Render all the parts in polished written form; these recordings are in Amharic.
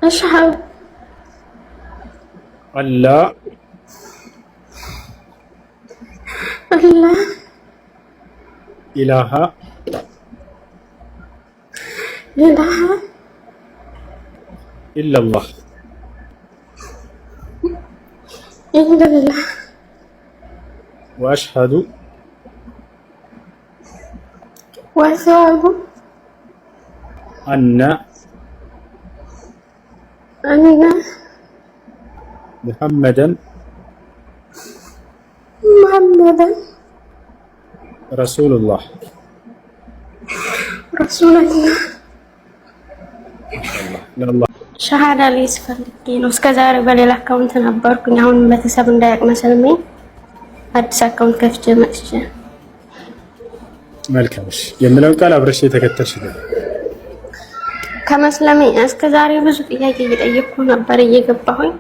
أشهد أن لا أن لا إله إله إلا الله إلا الله وأشهد وأشهد أن أن محمدا محمدا رسول الله رسول الله الله ሸሃዳ ሊይዝ ፈልጌ ነው። እስከ ዛሬ በሌላ አካውንት ነበርኩኝ። አሁን ቤተሰብ እንዳያውቅ መሰለኝ አዲስ አካውንት ከፍቼ መጥቼ። መልካም እሺ፣ የምለውን ቃል አብረሽ የተከተልሽ ነው። ከመስለሜ እስከ ዛሬ ብዙ ጥያቄ እየጠየቅኩ ነበር እየገባሁኝ፣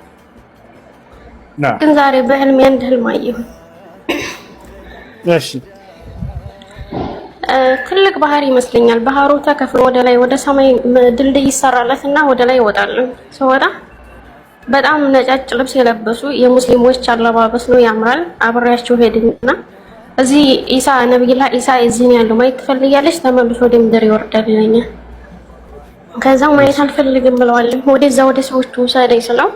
ግን ዛሬ በህልሜ አንድ ህልም አየሁ። እሺ፣ ትልቅ ባህር ይመስለኛል። ባህሩ ተከፍሎ ወደ ላይ ወደ ሰማይ ድልድይ ይሰራለትና ወደ ላይ ይወጣል። ስወጣ በጣም ነጫጭ ልብስ የለበሱ የሙስሊሞች አለባበስ ነው፣ ያምራል። አብሬያቸው ሄድና እዚህ ኢሳ ነብይላ ኢሳ እዚህ ነው ያለው፣ ማየት ትፈልጊያለሽ? ተመልሶ ወደ ምድር ይወርዳል ይለኛል። ከዛ ማየት አልፈልግም ብለዋለሁ። ወደዛ ወደ ሰዎቹ ወሰደኝ ስለው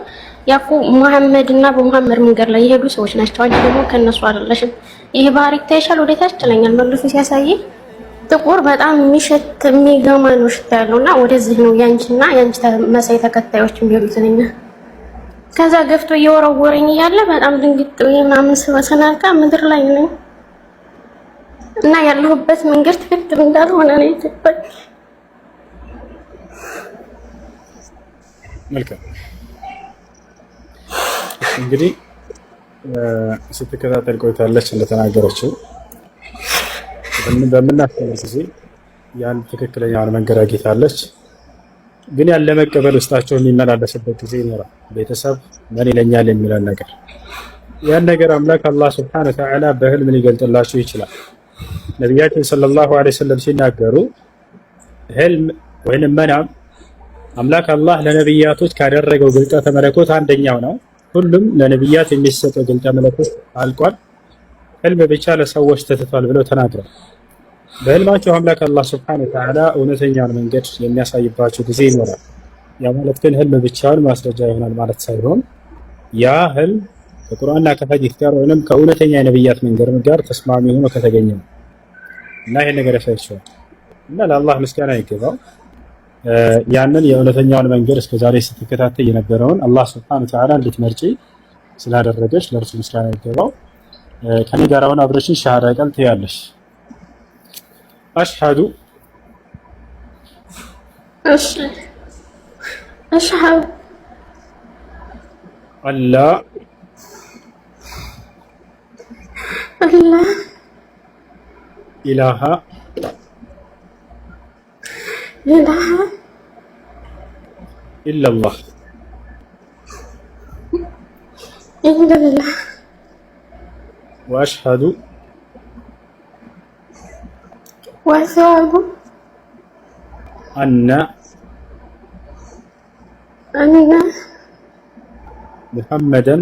ያኩ መሐመድ እና በመሐመድ መንገድ ላይ የሄዱ ሰዎች ናቸው፣ አንቺ ደግሞ ከነሱ አይደለሽም። ይሄ ባህር ይታይሻል ወደታች ይለኛል። መልሶ ሲያሳይ ጥቁር በጣም የሚሸት የሚገማ ነው ሽታ ያለውና ወደዚህ ነው ያንቺና ያንቺ መሳይ ተከታዮች የሚሄዱት ነኝ። ከዛ ገፍቶ እየወረወረኝ እያለ በጣም ድንግጥ ምናምን ስነካ ምድር ላይ ነኝ እና ያለሁበት መንገድ ትክክል እንዳልሆነ ነው የተባለ። መልካም እንግዲህ ስትከታተል ቆይታለች እንደተናገረችው በምናስተምር ጊዜ ያን ትክክለኛውን መንገድ አግኝታለች። ግን ያን ለመቀበል ውስጣቸው የሚመላለስበት ጊዜ ይኖራል። ቤተሰብ ምን ይለኛል የሚለን ነገር ያን ነገር አምላክ አላህ ሱብሓነሁ ወተዓላ በህልም ሊገልጥላቸው ይችላል። ነቢያችን ሰለላሁ ዐለይሂ ወሰለም ሲናገሩ ህልም ወይንም መናም አምላክ አላህ ለነቢያቶች ካደረገው ግልጠተ መለኮት አንደኛው ነው። ሁሉም ለነቢያት የሚሰጠው ግልጠተ መለኮት አልቋል። ህልም ብቻ ለሰዎች ተትቷል ብለው ተናግረዋል። በህልማቸው አምላክ አላህ ሱብሓነሁ ወተዓላ እውነተኛውን መንገድ የሚያሳይባቸው ጊዜ ይኖራል። ያ ማለት ግን ህልም ብቻውን ማስረጃ ይሆናል ማለት ሳይሆን ያ ህልም ከቁርአንና ከሐዲስ ጋር ወይንም ከእውነተኛ የነቢያት መንገድ ጋር ተስማሚ ሆኖ ከተገኘ ነው እና ይሄን ነገር ያሳይቻል እና ለአላህ ምስጋና ይገባው። ያንን የእውነተኛውን መንገድ እስከዛሬ ስትከታተል የነበረውን አላህ ሱብሓነሁ ወተዓላ እንድትመርጪ ስላደረገች ለእርሱ ምስጋና ይገባው። ከኔ ጋር አሁን አብረሽኝ ሸሃዳ ቃል ትያለሽ። አሽሀዱ أشهد أن لا إله إلا الله إلا الله وأشهد أن محمدا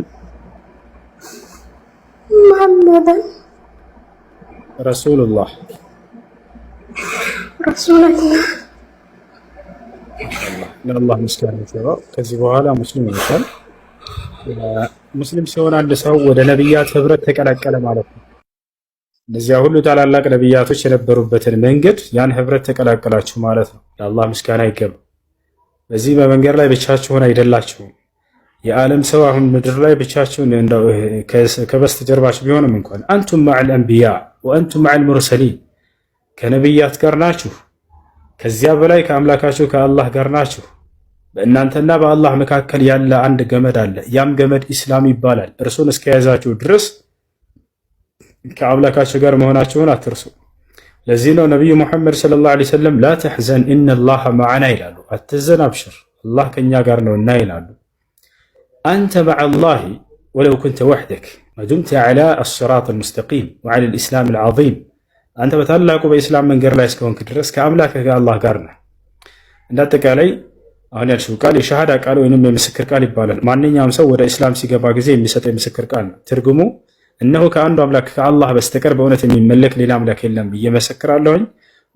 رسول الله ለአላህ ምስጋና ይገባው። ከዚህ በኋላ ሙስሊም ይሆናል። ሙስሊም ሲሆን አንድ ሰው ወደ ነቢያት ህብረት ተቀላቀለ ማለት ነው። እነዚያ ሁሉ ታላላቅ ነቢያቶች የነበሩበትን መንገድ ያን ህብረት ተቀላቀላችሁ ማለት ነው። ለአላህ ምስጋና ይገባው። በዚህ በመንገድ ላይ ብቻችሁን አይደላችሁም። የዓለም ሰው አሁን ምድር ላይ ብቻችሁን እንደው ከበስተጀርባችሁ ቢሆንም እንኳን አንቱም መዐል አንቢያ ወአንቱም መዐል ሙርሰሊን ከነቢያት ጋር ናችሁ። ከዚያ በላይ ከአምላካችሁ ከአላህ ጋር ናችሁ። በእናንተና በአላህ መካከል ያለ አንድ ገመድ አለ። ያም ገመድ ኢስላም ይባላል። እርሱን እስከያዛችሁ ድረስ ከአምላካችሁ ጋር መሆናችሁን አትርሱ። ለዚህ ነው ነቢዩ ሙሐመድ ሰለላሁ ዐለይሂ ወሰለም ላ ተሕዘን ኢነላሃ መዐና ይላሉ። አትዘን፣ አብሽር፣ አላህ ከኛ ጋር ነውና ይላሉ። አንተ መዐላሂ ወለው ኩንተ ወሕደክ ወዱምተ ዐላ አስሲራጥ አልሙስተቂም ወዐላ አልኢስላም አልዐዚም። አንተ በታላቁ በኢስላም መንገድ ላይ እስከሆንክ ድረስ ከአምላክህ ከአላህ ጋር ነህ። እንዳጠቃላይ አሁን ያልሽው ቃል የሸሃዳ ቃል ወይንም የምስክር ቃል ይባላል። ማንኛውም ሰው ወደ እስላም ሲገባ ጊዜ የሚሰጠው የምስክር ቃል ነው። ትርጉሙ እነሆ ከአንዱ አምላክ ከአላህ በስተቀር በእውነት የሚመለክ ሌላ አምላክ የለም ብዬ መሰክራለሁኝ፣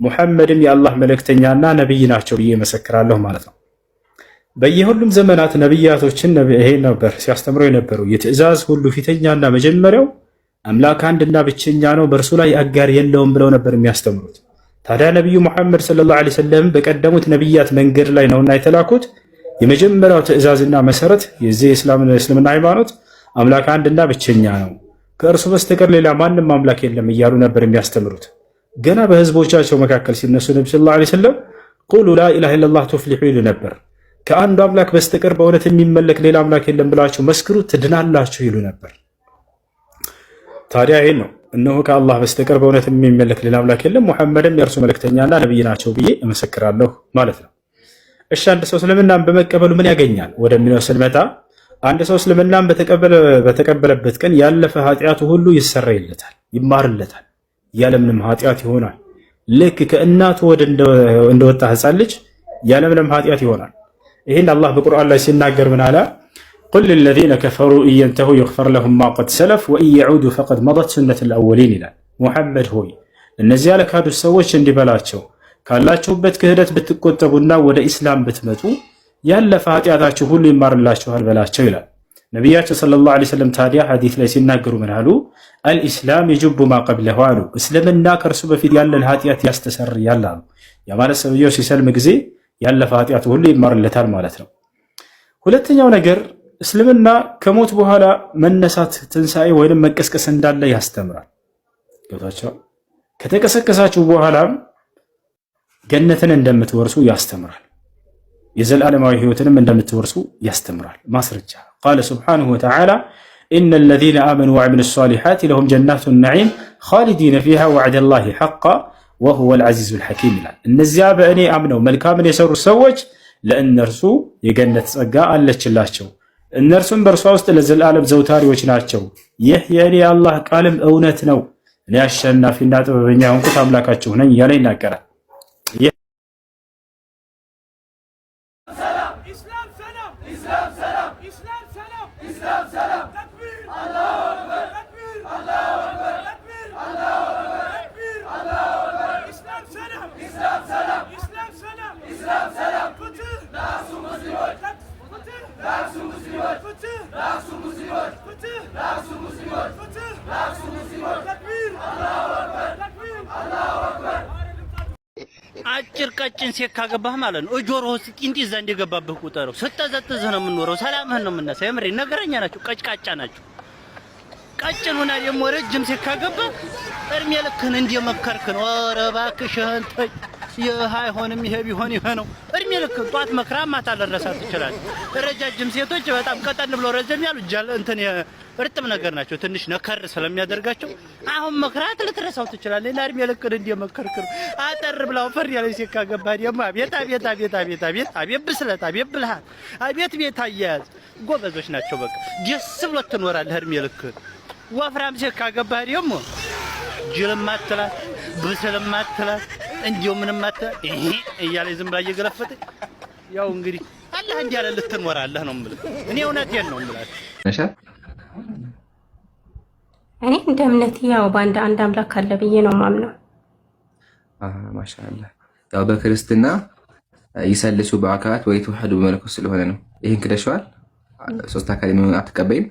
ሙሐመድም የአላህ መልእክተኛና ነብይ ናቸው ብዬ መሰክራለሁ ማለት ነው። በየሁሉም ዘመናት ነብያቶችን ይሄ ነበር ሲያስተምረው የነበሩ። የትእዛዝ ሁሉ ፊተኛና መጀመሪያው አምላክ አንድና ብቸኛ ነው፣ በእርሱ ላይ አጋር የለውም ብለው ነበር የሚያስተምሩት። ታዲያ ነቢዩ ሙሐመድ ሰለላሁ ዐለይሂ ወሰለም በቀደሙት ነቢያት መንገድ ላይ ነውና የተላኩት። የመጀመሪያው ትእዛዝና መሰረት የዚህ የእስልምና ሃይማኖት አምላክ አንድና ብቸኛ ነው፣ ከእርሱ በስተቀር ሌላ ማንም አምላክ የለም እያሉ ነበር የሚያስተምሩት። ገና በህዝቦቻቸው መካከል ሲነሱ ነቢ ሰለላሁ ዐለይሂ ወሰለም ቁሉ ላኢላሃ ኢለላህ ቱፍሊሑ ይሉ ነበር። ከአንዱ አምላክ በስተቀር በእውነት የሚመለክ ሌላ አምላክ የለም ብላችሁ መስክሩ ትድናላችሁ ይሉ ነበር። ታዲያ ይሄን ነው እነሆ ከአላህ በስተቀር በእውነት የሚመለክ ሌላ አምላክ የለም፣ ሙሐመድም የእርሱ መልእክተኛና ነብይ ናቸው ብዬ እመሰክራለሁ ማለት ነው። እሺ አንድ ሰው እስልምናን በመቀበሉ ምን ያገኛል ወደሚለው ስንመጣ አንድ ሰው እስልምናን በተቀበለበት ቀን ያለፈ ኃጢአቱ ሁሉ ይሰረይለታል፣ ይማርለታል፣ ያለምንም ኃጢአት ይሆናል። ልክ ከእናቱ ወደ እንደወጣ ህፃን ልጅ ያለምንም ኃጢአት ይሆናል። ይህን አላህ በቁርአን ላይ ሲናገር ምን አለ? ቁል ሊለዚነ ከፈሩ ኢየንተሁ ይግፈር ለሁም ማ ቀድ ሰለፍ ወኢን የዑዱ ፈቀድ መደት ሱነቱል አወሊን ይላል። ሙሐመድ ሆይ እነዚያ ለካዱት ሰዎች እንዲበላቸው ካላችሁበት ክህደት ብትቆጠቡና ወደ ኢስላም ብትመጡ ያለፈ ኃጢአታችሁ ሁሉ ይማርላችኋል በላቸው ይላል ነቢያችን ሰለላሁ ዐለይሂ ወሰለም። ታዲያ ሐዲስ ላይ ሲናገሩ ምን አሉ? አልኢስላም የጁቡ ማ ቀብለሁ አሉ። እስልምና ከእርሱ በፊት ያለን ኃጢአት ያስተሰርያል አሉ። ያ ማለት ሰውየው ሲሰልም ጊዜ ያለፈ ኃጢአቱ ሁሉ ይማርለታል ማለት ነው። ሁለተኛው ነገር እስልምና ከሞት በኋላ መነሳት ትንሣኤ ወይንም መቀስቀስ እንዳለ ያስተምራል። ገብታችሁ ከተቀሰቀሳችሁ በኋላም ገነትን እንደምትወርሱ ያስተምራል። የዘላለማዊ ህይወትንም እንደምትወርሱ ያስተምራል። ማስረጃ ቃለ ሱብሓነሁ ወተዓላ ኢነ ለዚነ አመኑ ወዐሚሉ ሷሊሓት ለሁም ጀናቱ ነዒም ኻሊዲነ ፊሃ ወዐደላሂ ሐቃ ወሁወል ዐዚዙል ሐኪም ይላል። እነዚያ በእኔ አምነው መልካምን የሰሩ ሰዎች ለእነርሱ የገነት ጸጋ አለችላቸው፣ እነርሱም በእርሷ ውስጥ ለዘላለም ዘውታሪዎች ናቸው። ይህ የእኔ አላህ ቃልም እውነት ነው፣ እኔ አሸናፊና ጥበበኛ የሆንኩት አምላካችሁ ነኝ እያለ ይናገራል። አጭር ቀጭን ሴት ካገባህ ማለት ነው ጆሮ ውስጥ ቂንጥ ይዛ እንደገባብህ ቁጠረው። ስትዘጥዝህ ነው የምንኖረው። ሰላምህን ነው የምናሳየው። የምሬ ነገረኛ ናቸው፣ ቀጭቃጫ ናቸው። ቀጭን ሆና ደግሞ ረጅም ሴት ካገባህ እድሜ ልክህን እንደመከርክ ነው። ኧረ እባክሽ አንተ ይህ አይሆንም፣ ይሄ ቢሆን ይሄ ነው። እድሜ ልክህን ጧት መክራ ማታ ልረሳት ትችላለህ። ረጃጅም ሴቶች በጣም ቀጠን ብሎ ረዘም ያሉ እንትን እርጥብ ነገር ናቸው። ትንሽ ነከር ስለሚያደርጋቸው አሁን መክራት ልትረሳው ትችላለህ። እና እድሜ ልክህን እንደመከርክ ነው። አጠር ብላው ፈር ያለ ሴት ካገባህ ደግሞ አቤት አቤት አቤት አቤት አቤት አቤት ብስለት፣ አቤት ብልሃት፣ አቤት ቤት አያያዝ። ጎበዞች ናቸው። በቃ ደስ ብሎት ትኖራለህ እድሜ ልክህን። ወፍራም ሴት ካገባህ ደግሞ ጅልም አትላት ብስልም አትላት እንዲሁ ምንም አትላት እያለ ዝም ብላ እየገለፈጠች ያው እንግዲህ አላህ እንዲያለ ልትኖራለህ ነው የምልህ። እኔ እውነቴን ነው የምልህ። እኔ እንደ እምነቴ ያው በአንድ አምላክ አለ ብዬ ነው የማምነው። ማሻአላህ ያው በክርስትና ይሰልሱ በአካላት ወይ ተውሂዱ በመለኮት ስለሆነ ነው። ይሄን ክደሽዋል። ሶስት አካል የሚሆን አትቀበይም?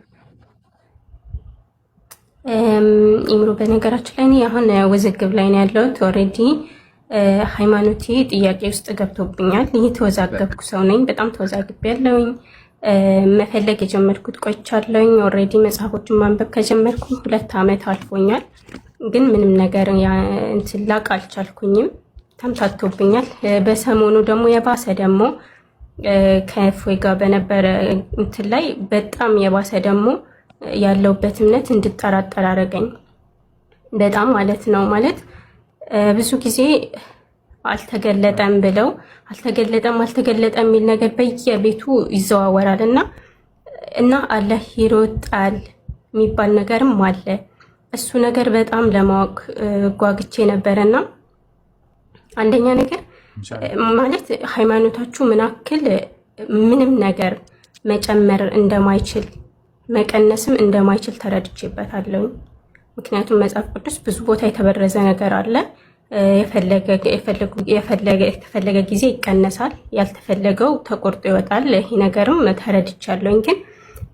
ኢምሩ በነገራችን ላይ እኔ አሁን ውዝግብ ላይ ነው ያለሁት። ኦልሬዲ ሃይማኖቴ ጥያቄ ውስጥ ገብቶብኛል። ይህ ተወዛገብኩ ሰው ነኝ። በጣም ተወዛግቤ ያለሁኝ። መፈለግ የጀመርኩት ቆይቻለሁኝ። ኦልሬዲ መጽሐፎችን ማንበብ ከጀመርኩ 2 ዓመት አልፎኛል። ግን ምንም ነገር እንትን ላቅ አልቻልኩኝም። ተምታቶብኛል። በሰሞኑ ደግሞ የባሰ ደግሞ ከእፎይ ጋር በነበረ እንትን ላይ በጣም የባሰ ደግሞ ያለውበት እምነት እንድጠራጠር አደረገኝ። በጣም ማለት ነው። ማለት ብዙ ጊዜ አልተገለጠም ብለው አልተገለጠም የሚል ነገር በየቤቱ ይዘዋወራል እና አላህ ይሮጣል የሚባል ነገርም አለ። እሱ ነገር በጣም ለማወቅ ጓግቼ ነበረና አንደኛ ነገር ማለት ሃይማኖታችሁ ምናክል ምንም ነገር መጨመር እንደማይችል መቀነስም እንደማይችል ተረድቼበታለሁ። ምክንያቱም መጽሐፍ ቅዱስ ብዙ ቦታ የተበረዘ ነገር አለ። የተፈለገ ጊዜ ይቀነሳል፣ ያልተፈለገው ተቆርጦ ይወጣል። ይሄ ነገርም ተረድቻለሁ። ግን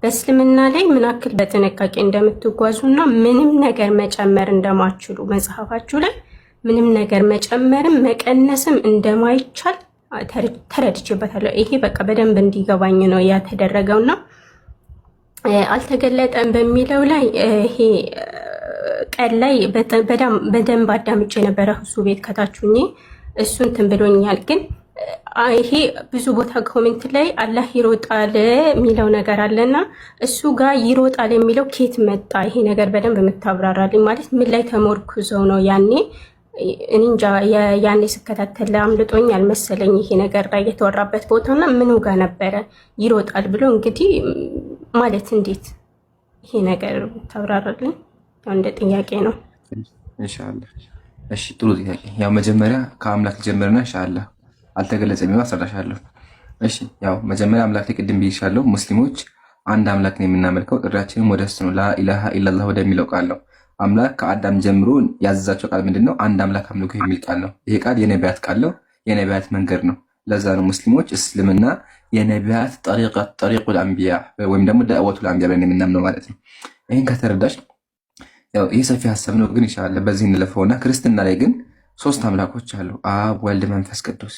በእስልምና ላይ ምናክል በጥንቃቄ እንደምትጓዙና ምንም ነገር መጨመር እንደማትችሉ መጽሐፋችሁ ላይ ምንም ነገር መጨመርም መቀነስም እንደማይቻል ተረድቼበታለሁ። ይሄ በቃ በደንብ እንዲገባኝ ነው ያተደረገውና አልተገለጠም በሚለው ላይ ይሄ ቀን ላይ በደንብ አዳምጬ የነበረ እሱ ቤት ከታችሁኝ እሱን እንትን ብሎኛል። ግን ይሄ ብዙ ቦታ ኮሜንት ላይ አላህ ይሮጣል የሚለው ነገር አለና እሱ ጋር ይሮጣል የሚለው ኬት መጣ? ይሄ ነገር በደንብ የምታብራራልኝ ማለት ምን ላይ ተሞርኩዘው ነው? ያኔ እንጃ ያኔ ስከታተል አምልጦኝ አልመሰለኝ ይሄ ነገር ላይ የተወራበት ቦታና ምኑ ጋር ነበረ ይሮጣል ብሎ እንግዲህ ማለት እንዴት ይሄ ነገር ታብራራልኝ? እንደ ጥያቄ ነው ኢንሻአላህ። እሺ ጥሩ ጥያቄ። ያው መጀመሪያ ከአምላክ ጀምርና ኢንሻአላህ አልተገለጸም ነው አስረዳሻለሁ። እሺ ያው መጀመሪያ አምላክ ቅድም ብዬሻለሁ፣ ሙስሊሞች አንድ አምላክ ነው የምናመልከው፣ ጥሪያችንም ወደ እሱ ነው፣ ላኢላሃ ኢላላህ ወደሚለው ቃል ነው። አምላክ ከአዳም ጀምሮ ያዘዛቸው ቃል ምንድነው? አንድ አምላክ አምልኩ የሚል ቃል ነው። ይሄ ቃል የነቢያት ቃል ነው፣ የነቢያት መንገድ ነው። ለዛ ነው ሙስሊሞች እስልምና የነቢያት ጠሪቁል አንቢያ ወይም ደግሞ ዳዕወቱል አንቢያ ብለን የምናምነው ማለት ነው። ይሄን ከተረዳሽ ያው ይሄ ሰፊ ሀሳብ ነው፣ ግን ኢንሻአላህ በዚህ እንለፈውና ክርስትና ላይ ግን ሶስት አምላኮች አሉ፣ አብ ወልድ መንፈስ ቅዱስ።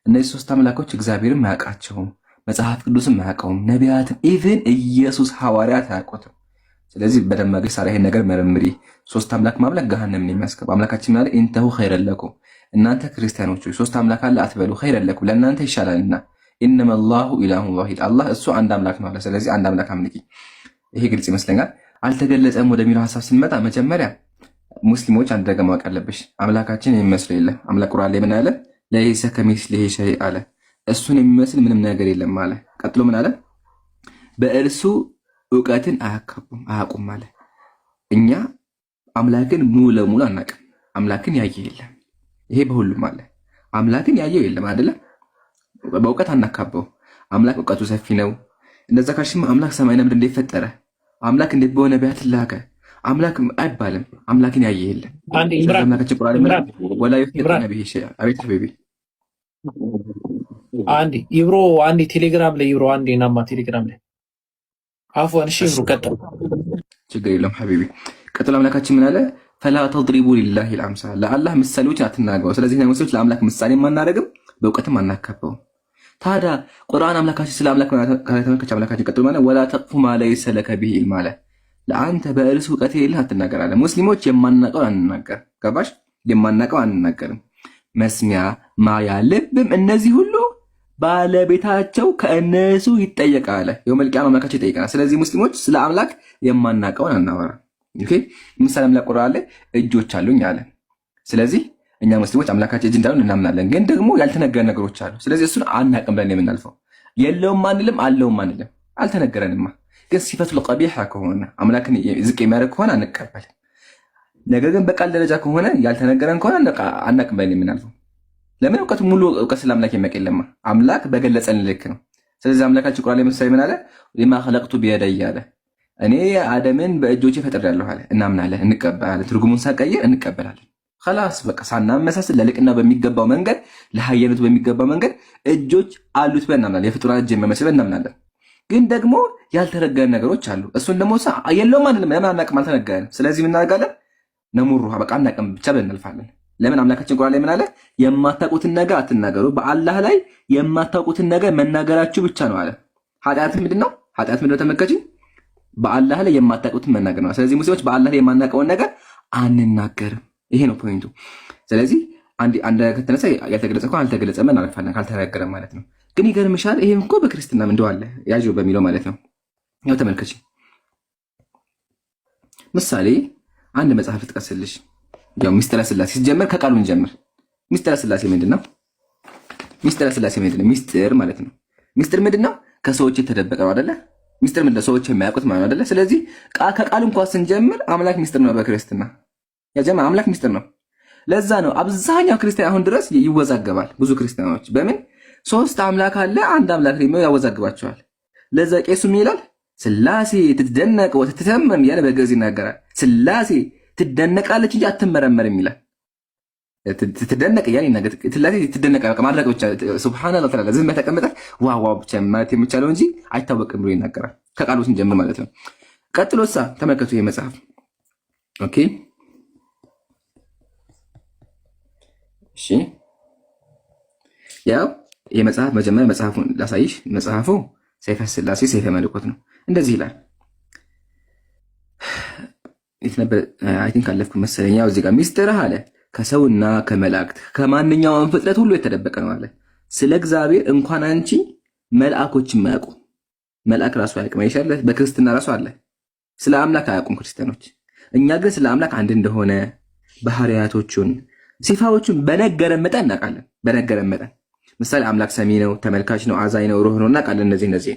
እነዚህ ሶስት አምላኮች እግዚአብሔርም አያውቃቸውም፣ መጽሐፍ ቅዱስም አያውቀውም፣ ነቢያትም ኢቭን ኢየሱስ ሐዋርያት አያውቁትም። ስለዚህ በደማገ ሳራ ይሄን ነገር መርምሪ። ሶስት አምላክ ማምለክ ገሃነም ነው የሚያስገባው። አምላካችን ማለት ኢንተሁ ኸይረለኩም፣ እናንተ ክርስቲያኖች ሶስት አምላክ አለ አትበሉ፣ ኸይረለኩም ለእናንተ ይሻላልና፣ ኢነማ አላሁ ኢላሁን ዋሂድ፣ አላህ እሱ አንድ አምላክ ነው አለ። ስለዚህ አንድ አምላክ አምልኪ። ይሄ ግልጽ ይመስለኛል። አልተገለጸም ወደሚለው ሐሳብ ስንመጣ መጀመሪያ ሙስሊሞች አንድ ነገር ማወቅ አለብሽ፣ አምላካችን የሚመስለው የለም። አምላክ ቁርአን ላይ ምን አለ? ለይሰ ከሚስሊሂ ሸይ አለ፣ እሱን የሚመስል ምንም ነገር የለም አለ። ቀጥሎ ምን አለ? በእርሱ እውቀትን አያውቁም አለ። እኛ አምላክን ሙሉ ለሙሉ አናውቅም። አምላክን ያየ የለም። ይሄ በሁሉም አለ። አምላክን ያየው የለም አይደለም። በእውቀት አናካበው። አምላክ እውቀቱ ሰፊ ነው። እንደዛ ካልሽማ አምላክ ሰማይና ምድር እንዴት ፈጠረ? አምላክ እንዴት በሆነ ነቢያት ላከ? አምላክ አይባልም። አምላክን ያየ የለም። አምላካችን ቁርአን ላይ ወላ ይፈጠነ ቢሂ ሸይ። አቤት ሐቢቢ አንዴ ይብሮ አንዴ ቴሌግራም ላይ ይብሮ አንዴ ናማ ቴሌግራም ላይ አፎን እሺ ይብሮ ቀጥል። ችግር የለም ሐቢቢ። ቀጥሎ አምላካችን ምን አለ? ፈላ ተድሪቡ ሊላሂ አልአምሳል፣ ለአላህ ምሳሌዎችን አትናገሩ። ስለዚህ ነው ሙስሊሞች ለአምላክ ምሳሌ ማናረግም፣ በእውቀትም አናካበው። ታዲያ ቁርአን አምላካችን ስለ አምላክ ከተመከች አምላካችን ቀጥሎ ማለት ወላ ተቅፉ ማ ለይሰ ለከ ቢሂ ኢልም አለ። ለአንተ በእርሱ እውቀት የለህ አትናገራለህ። ሙስሊሞች የማናቀው አንናገር። ገባሽ? የማናቀው አንናገርም። መስሚያ ማያ ልብም እነዚህ ሁሉ ባለቤታቸው ከእነሱ ይጠየቃል። የውመል ቂያማ አምላካቸው ይጠይቀናል። ስለዚህ ሙስሊሞች ስለ አምላክ የማናቀውን አናወራ። ኦኬ ምሳሌ አምላክ ቁርአን ላይ እጆች አሉኝ አለ። ስለዚህ እኛ ሙስሊሞች አምላካችን እጅ እንዳሉን እናምናለን። ግን ደግሞ ያልተነገረ ነገሮች አሉ። ስለዚህ እሱን አናቅም ብለን የምናልፈው የለውም አንልም፣ አለውም አንልም። አልተነገረንማ። ግን ሲፈቱል ቀቢሐ ከሆነ አምላክን ዝቅ የሚያደርግ ከሆነ አንቀበልም። ነገር ግን በቃል ደረጃ ከሆነ ያልተነገረን ከሆነ አናቅም ብለን የምናልፈው። ለምን? እውቀት ሙሉ እውቀት ስለ አምላክ የሚያውቅ የለማ። አምላክ በገለጸን ልክ ነው። ስለዚህ አምላካችን ቁርአን ላይ ምሳሌ ምን አለ? ለማ ኸለቅቱ ቢየደይ አለ። እኔ አደምን በእጆቼ ፈጥሬያለሁ አለ። እናምናለን፣ እንቀበላለን። ትርጉሙን ሳቀይር እንቀበላለን። خلاص በቃ ሳናመሳስል ለልቅና በሚገባው መንገድ ለሐየነቱ በሚገባው መንገድ እጆች አሉት ብለን እናምናለን። የፍጡራን እጅ የሚመስል እናምናለን። ግን ደግሞ ያልተነገሩ ነገሮች አሉ። እሱን ደግሞ የለውም አንልም። ለምን? አናውቅም፣ አልተነገረንም። ስለዚህ ምን እናደርጋለን? ነሙሩሃ በቃ አናውቅም ብቻ ብለን እናልፋለን። ለምን? አምላካችን ቁርአን ላይ ምን አለ? የማታውቁትን ነገር አትናገሩ፣ በአላህ ላይ የማታውቁትን ነገር መናገራችሁ ብቻ ነው አለ። ኃጢአት ምንድነው? ኃጢአት ምንድነው? ተመልከቺ። በአላህ ላይ የማታውቁትን መናገር ነው። ስለዚህ ሙስሊሞች በአላህ ላይ የማናውቀውን ነገር አንናገርም። ይሄ ነው ፖይንቱ። ስለዚህ አንድ ከተነሳ ያልተገለጸ እንኳን አልተገለጸም እናልፋለን፣ ካልተነገረ ማለት ነው። ግን ይገርምሻል፣ ይሄም እኮ በክርስትናም እንደው አለ ያጆ በሚለው ማለት ነው። ያው ተመልከቺ፣ ምሳሌ አንድ መጽሐፍ ልጥቀስልሽ። ያው ሚስጥረ ስላሴ ሲጀመር ከቃሉ እንጀምር። ሚስጥረ ስላሴ ምንድነው? ሚስጥረ ስላሴ ምንድነው? ሚስጥር ማለት ነው። ሚስጥር ምንድነው? ከሰዎች የተደበቀ ነው አይደለ? ሚስጥር ምንድነው? ሰዎች የሚያውቁት ማለት ነው አይደለ? ስለዚህ ከቃሉ እንኳን ስንጀምር አምላክ ሚስጥር ነው በክርስትና። ያጀማ አምላክ ሚስጥር ነው። ለዛ ነው አብዛኛው ክርስቲያን አሁን ድረስ ይወዛገባል። ብዙ ክርስቲያኖች በምን 3 አምላክ አለ አንድ አምላክ ነው ያወዛግባቸዋል። ለዛ ቄሱ ምን ይላል? ስላሴ ትደነቅ ወትተመን ያለ በግዕዝ ይናገራል። ስላሴ ትደነቃለች እንጂ አትመረመርም ይላል። ትደነቅ ያለ ይናገር ስላሴ ትደነቅ ማድረግ ብቻ ሱብሃንአላህ ተዓላ ዝም ተቀመጠ ዋው ዋው ብቻ ማለት የሚቻለው እንጂ አይታወቅም ብሎ ይናገራል። ከቃሉ ስንጀምር ማለት ነው። ቀጥሎሳ ተመልከቱ ይሄ መጽሐፍ ኦኬ እሺ ያው ይሄ መጽሐፍ መጀመሪያ መጽሐፉን ላሳይሽ። መጽሐፉ ሰይፈ ስላሴ ሰይፈ መለኮት ነው። እንደዚህ ይላል። ይተነበ አይ ቲንክ አለፍኩ መሰለኝ። ያው እዚህ ጋር ሚስጥር አለ ከሰውና ከመላእክት ከማንኛውም ፍጥረት ሁሉ የተደበቀ ነው አለ። ስለ እግዚአብሔር እንኳን አንቺ መልአኮች የማያውቁ መልአክ ራሱ አያውቅም። አይሻለ በክርስትና ራሱ አለ። ስለ አምላክ አያውቁም ክርስቲያኖች። እኛ ግን ስለ አምላክ አንድ እንደሆነ ባህሪያቶቹን ሲፋዎቹን በነገረን መጠን እናውቃለን። በነገረን መጠን ምሳሌ አምላክ ሰሚ ነው፣ ተመልካች ነው፣ አዛኝ ነው፣ ሩህ ነው እናውቃለን። እነዚህ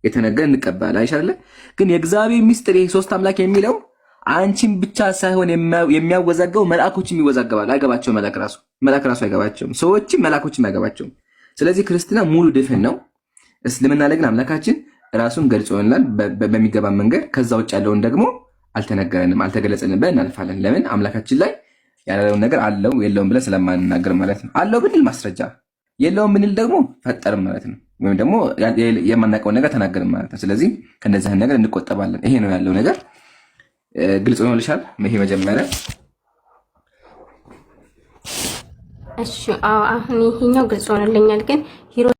የተነገረን እንቀበላለን። አይሻለ ግን የእግዚአብሔር ሚስጥር ይሄ 3 አምላክ የሚለው አንቺም ብቻ ሳይሆን የሚያወዛገው መልአኮችም ይወዛገባሉ። አይገባቸውም። መልአክ ራሱ አይገባቸውም። ሰዎችም መልአኮችም አይገባቸውም። ስለዚህ ክርስትና ሙሉ ድፍን ነው። እስልምና ላይ ግን አምላካችን ራሱን ገልጾልናል በሚገባ መንገድ። ከዛ ውጭ ያለውን ደግሞ አልተነገረንም፣ አልተገለጸንም ብለን እናልፋለን። ለምን አምላካችን ላይ ያለውን ነገር አለው የለውም ብለን ስለማንናገር ማለት ነው። አለው ብንል ማስረጃ፣ የለውም ብንል ደግሞ ፈጠርም ማለት ነው። ወይም ደግሞ የማናውቀውን ነገር ተናገርም ማለት ነው። ስለዚህ ከነዚህ ነገር እንቆጠባለን። ይሄ ነው ያለው ነገር። ግልጽ ሆኖልሻል? ይሄ መጀመሪያ እሺ። አሁን ይሄኛው ግልጽ ሆኖልኛል ግን